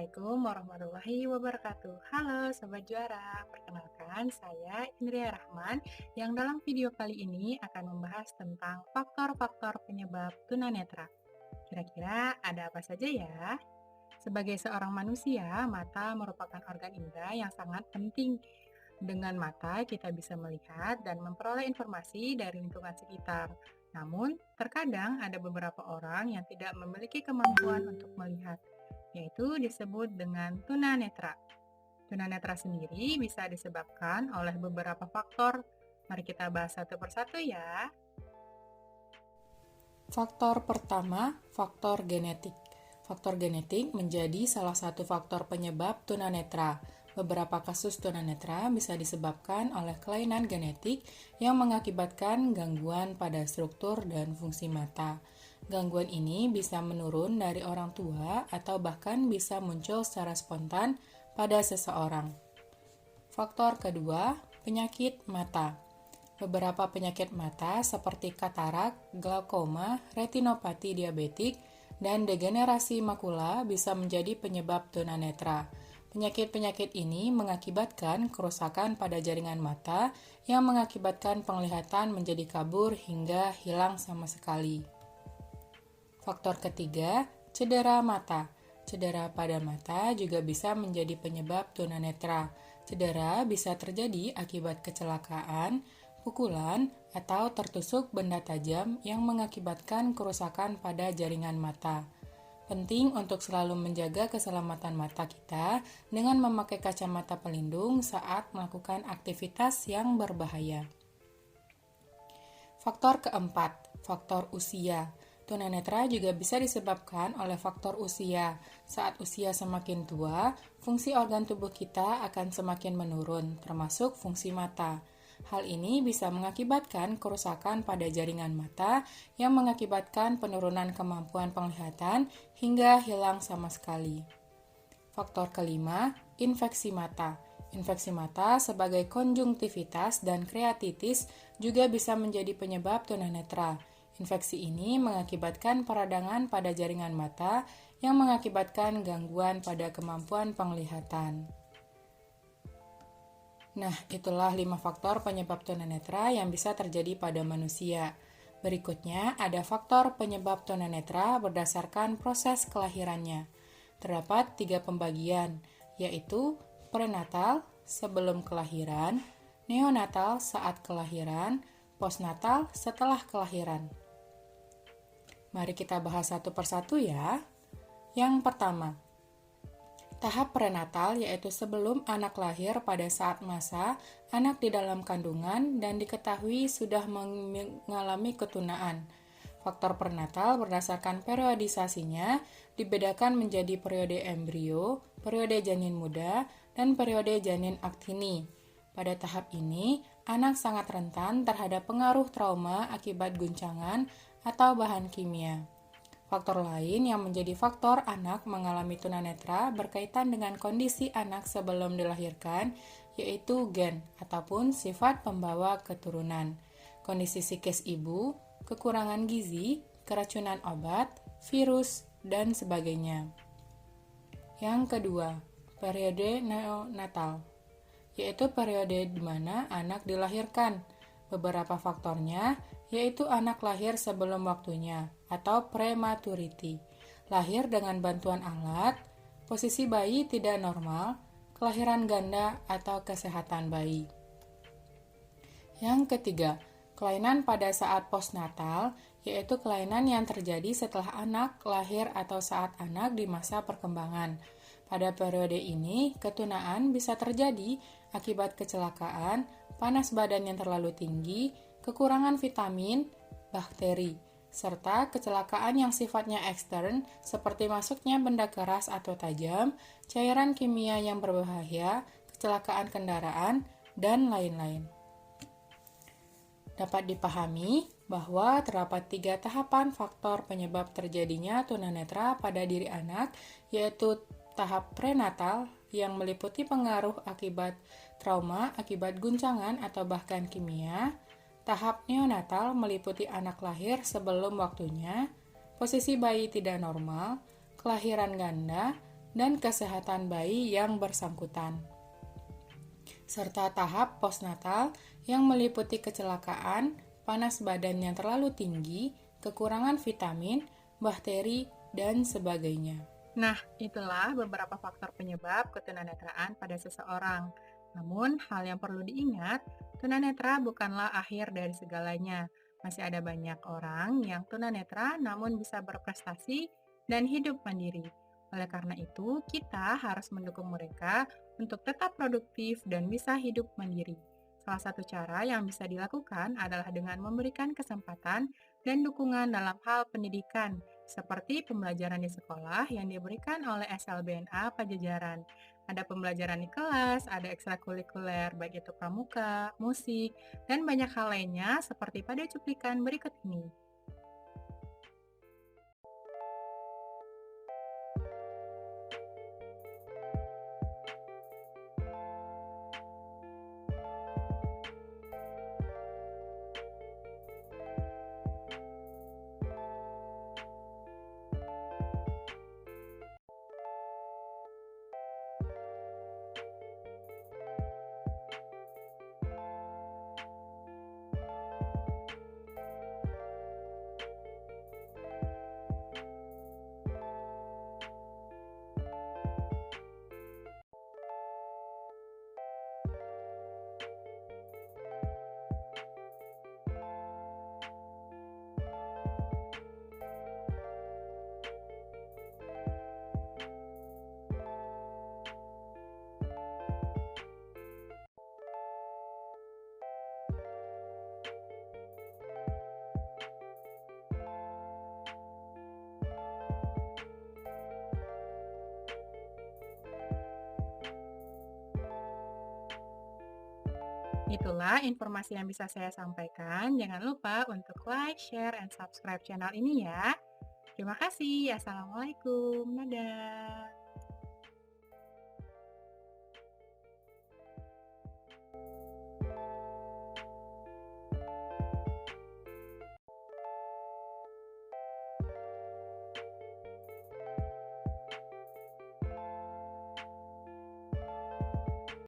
Assalamualaikum warahmatullahi wabarakatuh. Halo Sobat Juara, perkenalkan saya Indria Rahman yang dalam video kali ini akan membahas tentang faktor-faktor penyebab tunanetra. Kira-kira ada apa saja ya? Sebagai seorang manusia, mata merupakan organ indera yang sangat penting. Dengan mata, kita bisa melihat dan memperoleh informasi dari lingkungan sekitar. Namun, terkadang ada beberapa orang yang tidak memiliki kemampuan untuk melihat, yaitu disebut dengan tunanetra. Tunanetra sendiri bisa disebabkan oleh beberapa faktor. Mari kita bahas satu persatu ya. Faktor pertama, faktor genetik. Faktor genetik menjadi salah satu faktor penyebab tunanetra. Beberapa kasus tunanetra bisa disebabkan oleh kelainan genetik yang mengakibatkan gangguan pada struktur dan fungsi mata. Gangguan ini bisa menurun dari orang tua atau bahkan bisa muncul secara spontan pada seseorang. Faktor kedua, penyakit mata. Beberapa penyakit mata seperti katarak, glaukoma, retinopati diabetik, dan degenerasi makula bisa menjadi penyebab tunanetra. Penyakit-penyakit ini mengakibatkan kerusakan pada jaringan mata yang mengakibatkan penglihatan menjadi kabur hingga hilang sama sekali. Faktor ketiga, cedera mata. Cedera pada mata juga bisa menjadi penyebab tunanetra. Cedera bisa terjadi akibat kecelakaan, pukulan, atau tertusuk benda tajam yang mengakibatkan kerusakan pada jaringan mata. Penting untuk selalu menjaga keselamatan mata kita dengan memakai kacamata pelindung saat melakukan aktivitas yang berbahaya. Faktor keempat, faktor usia. Tunanetra juga bisa disebabkan oleh faktor usia. Saat usia semakin tua, fungsi organ tubuh kita akan semakin menurun, termasuk fungsi mata. Hal ini bisa mengakibatkan kerusakan pada jaringan mata yang mengakibatkan penurunan kemampuan penglihatan hingga hilang sama sekali. Faktor kelima, infeksi mata. Infeksi mata sebagai konjungtivitas dan kreatitis juga bisa menjadi penyebab tunanetra. Infeksi ini mengakibatkan peradangan pada jaringan mata yang mengakibatkan gangguan pada kemampuan penglihatan. Nah, itulah 5 faktor penyebab tunanetra yang bisa terjadi pada manusia. Berikutnya, ada faktor penyebab tunanetra berdasarkan proses kelahirannya. Terdapat 3 pembagian, yaitu prenatal, sebelum kelahiran, neonatal saat kelahiran, postnatal setelah kelahiran. Mari kita bahas satu persatu ya. Yang pertama, tahap prenatal yaitu sebelum anak lahir pada saat masa anak di dalam kandungan dan diketahui sudah mengalami ketunaan. Faktor prenatal berdasarkan periodisasinya dibedakan menjadi periode embrio, periode janin muda, dan periode janin aktini. Pada tahap ini, anak sangat rentan terhadap pengaruh trauma akibat guncangan atau bahan kimia. Faktor lain yang menjadi faktor anak mengalami tunanetra berkaitan dengan kondisi anak sebelum dilahirkan, yaitu gen ataupun sifat pembawa keturunan, kondisi psikis ibu, kekurangan gizi, keracunan obat, virus, dan sebagainya. Yang kedua, periode neonatal, yaitu periode di mana anak dilahirkan. Beberapa faktornya yaitu anak lahir sebelum waktunya atau prematurity, lahir dengan bantuan alat, posisi bayi tidak normal, kelahiran ganda atau kesehatan bayi. Yang ketiga, kelainan pada saat postnatal, yaitu kelainan yang terjadi setelah anak lahir atau saat anak di masa perkembangan. Pada periode ini, ketunaan bisa terjadi akibat kecelakaan, panas badan yang terlalu tinggi, kekurangan vitamin, bakteri, serta kecelakaan yang sifatnya ekstern seperti masuknya benda keras atau tajam, cairan kimia yang berbahaya, kecelakaan kendaraan, dan lain-lain. Dapat dipahami bahwa terdapat 3 tahapan faktor penyebab terjadinya tunanetra pada diri anak, yaitu tahap prenatal yang meliputi pengaruh akibat trauma, akibat guncangan atau bahkan kimia. Tahap neonatal meliputi anak lahir sebelum waktunya, posisi bayi tidak normal, kelahiran ganda, dan kesehatan bayi yang bersangkutan, serta tahap postnatal yang meliputi kecelakaan, panas badan yang terlalu tinggi, kekurangan vitamin, bakteri, dan sebagainya. Nah, itulah beberapa faktor penyebab ketunanetraan pada seseorang. Namun, hal yang perlu diingat, tunanetra bukanlah akhir dari segalanya. Masih ada banyak orang yang tunanetra namun bisa berprestasi dan hidup mandiri. Oleh karena itu, kita harus mendukung mereka untuk tetap produktif dan bisa hidup mandiri. Salah satu cara yang bisa dilakukan adalah dengan memberikan kesempatan dan dukungan dalam hal pendidikan, seperti pembelajaran di sekolah yang diberikan oleh SLBNA Pajajaran. Ada pembelajaran di kelas, ada ekstrakurikuler, baik itu pramuka, musik, dan banyak hal lainnya seperti pada cuplikan berikut ini. Itulah informasi yang bisa saya sampaikan. Jangan lupa untuk like, share, and subscribe channel ini ya. Terima kasih. Assalamualaikum. Dadah.